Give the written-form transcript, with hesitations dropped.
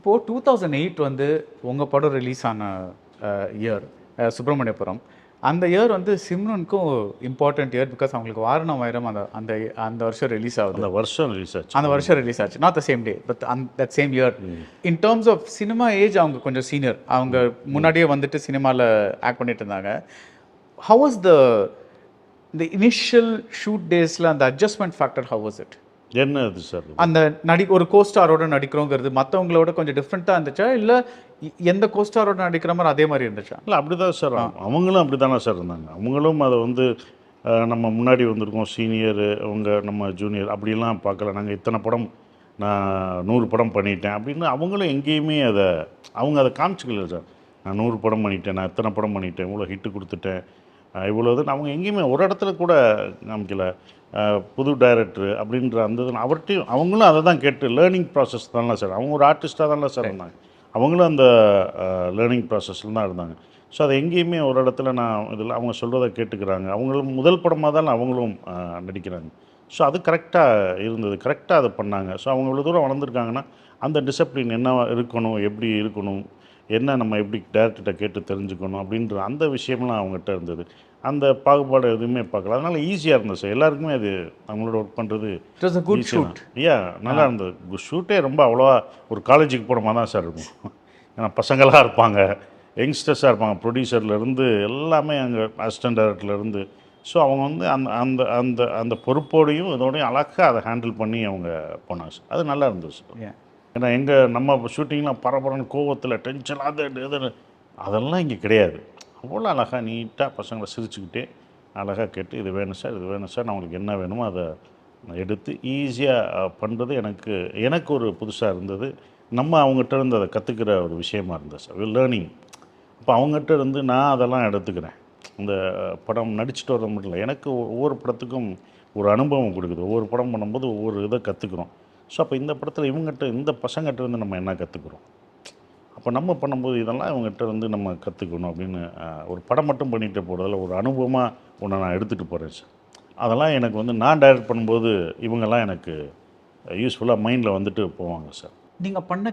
இப்போது 2008 வந்து உங்கள் படம் ரிலீஸ் ஆன இயர் சுப்பிரமணியபுரம். அந்த இயர் வந்து சிம்ரனுக்கும் இம்பார்ட்டன்ட் இயர். பிகாஸ் அவங்களுக்கு வாரணம் வைரம் அந்த அந்த அந்த வருஷம் ரிலீஸ் ஆகுது. அந்த வருஷம் ரிலீஸ் ஆச்சு. Not the same day but that same year. In terms of cinema age அவங்க கொஞ்சம் சீனியர். அவங்க முன்னாடியே வந்துட்டு சினிமாவில் ஆக்ட் பண்ணிட்டு இருந்தாங்க. How was the initial shoot டேஸில் அந்த adjustment factor, how was it? என்ன அது சார்? அந்த ஒரு கோஸ்டாரோட நடிக்கிறோங்கிறது மற்றவங்களோட கொஞ்சம் டிஃப்ரெண்ட்டாக இருந்துச்சா, இல்லை எந்த கோஸ்டாரோட நடிக்கிற மாதிரி அதே மாதிரி இருந்துச்சா? இல்லை, அப்படி தான் சார். அவங்களும் அப்படி தானே சார் இருந்தாங்க. அவங்களும் அதை வந்து நம்ம முன்னாடி வந்திருக்கோம், சீனியரு, அவங்க நம்ம ஜூனியர் அப்படிலாம் பார்க்கல. நாங்கள் இத்தனை படம், நான் 100 படம் பண்ணிட்டேன் அப்படின்னு அவங்களும் எங்கேயுமே அதை காமிச்சிக்கல சார். நான் 100 படம் பண்ணிட்டேன், நான் எத்தனை படம் பண்ணிட்டேன், இவ்வளோ ஹிட்டு கொடுத்துட்டேன், இவ்வளோதுன்னு அவங்க எங்கேயுமே ஒரு இடத்துல கூட காமிக்கல. புது டைரக்டர் அப்படின்ற அந்த அவர்கிட்டையும் அவங்களும் அதை தான் கேட்டு லேர்னிங் ப்ராசஸ் தானே சார். அவங்க ஒரு ஆர்டிஸ்ட்டாக தானே சார் இருந்தாங்க. அவங்களும் அந்த லேர்னிங் ப்ராசஸில் தான் இருந்தாங்க. ஸோ அதை எங்கேயுமே ஒரு இடத்துல நான் இதில் அவங்க சொல்கிறத கேட்டுக்கிறாங்க. அவங்களும் முதல் படமாக தான் அவங்களும் நடிக்கிறாங்க. ஸோ அது கரெக்டாக இருந்தது, கரெக்டாக அதை பண்ணாங்க. ஸோ அவங்க இவ்வளோ தூரம் வளர்ந்துருக்காங்கன்னா அந்த டிசிப்ளின் என்ன இருக்கணும், எப்படி இருக்கணும், என்ன நம்ம எப்படி டேரக்டர்கிட்ட கேட்டு தெரிஞ்சுக்கணும் அப்படின்ற அந்த விஷயம்லாம் அவங்ககிட்ட இருந்தது. அந்த பாகுபாடு எதுவுமே பார்க்கல. அதனால் ஈஸியாக இருந்தது சார். எல்லாருக்குமே அது அவங்களோட ஒர்க் பண்ணுறது குட் ஷூட். நல்லா இருந்தது. ஷூட்டே ரொம்ப அவ்வளோவா ஒரு காலேஜுக்கு போகிற மாதிரி தான் சார் இருக்கும். ஏன்னா பசங்களாக இருப்பாங்க, யங்ஸ்டர்ஸாக இருப்பாங்க, ப்ரொடியூசர்லேருந்து எல்லாமே அங்கே அசிஸ்டன்ட் டைரக்டர்லேருந்து. ஸோ அவங்க வந்து அந்த அந்த அந்த அந்த பொறுப்போடையும் இதோடையும் அழகாக அதை ஹேண்டில் பண்ணி அவங்க போனாங்க சார். அது நல்லா இருந்தது சார். ஏன்னா நம்ம ஷூட்டிங்லாம் பரபரன்னு கோவத்தில் டென்ஷன் அதெல்லாம் இங்கே கிடையாது. அவ்வளோ அழகாக நீட்டாக பசங்களை சிரிச்சுக்கிட்டே அழகாக கேட்டு இது வேணும் சார், இது வேணும் சார், நான் உங்களுக்கு என்ன வேணுமோ அதை எடுத்து ஈஸியாக பண்ணுறது எனக்கு ஒரு புதுசாக இருந்தது. நம்ம அவங்ககிட்ட இருந்து அதை கற்றுக்கிற ஒரு விஷயமா இருந்தது சார். லேர்னிங். அப்போ அவங்ககிட்ட இருந்து நான் அதெல்லாம் எடுத்துக்கிறேன். இந்த படம் நடிச்சுட்டு வர மட்டும் இல்லை, எனக்கு ஒவ்வொரு படத்துக்கும் ஒரு அனுபவம் கொடுக்குது. ஒவ்வொரு படம் பண்ணும்போது ஒவ்வொரு இதை கற்றுக்குறோம். ஸோ அப்போ இந்த படத்தில் இந்த பசங்கிட்ட இருந்து நம்ம என்ன கற்றுக்குறோம், அப்போ நம்ம பண்ணும்போது இதெல்லாம் இவங்ககிட்ட வந்து நம்ம கற்றுக்கணும் அப்படின்னு ஒரு படம் மட்டும் பண்ணிட்டு போகிறதில்ல, ஒரு அனுபவமாக ஒன்று நான் எடுத்துகிட்டு போகிறேன் சார். அதெல்லாம் எனக்கு வந்து நான் டைரக்ட் பண்ணும்போது இவங்கெல்லாம் எனக்கு யூஸ்ஃபுல்லாக மைண்டில் வந்துட்டு போவாங்க சார். நீங்கள் பண்ண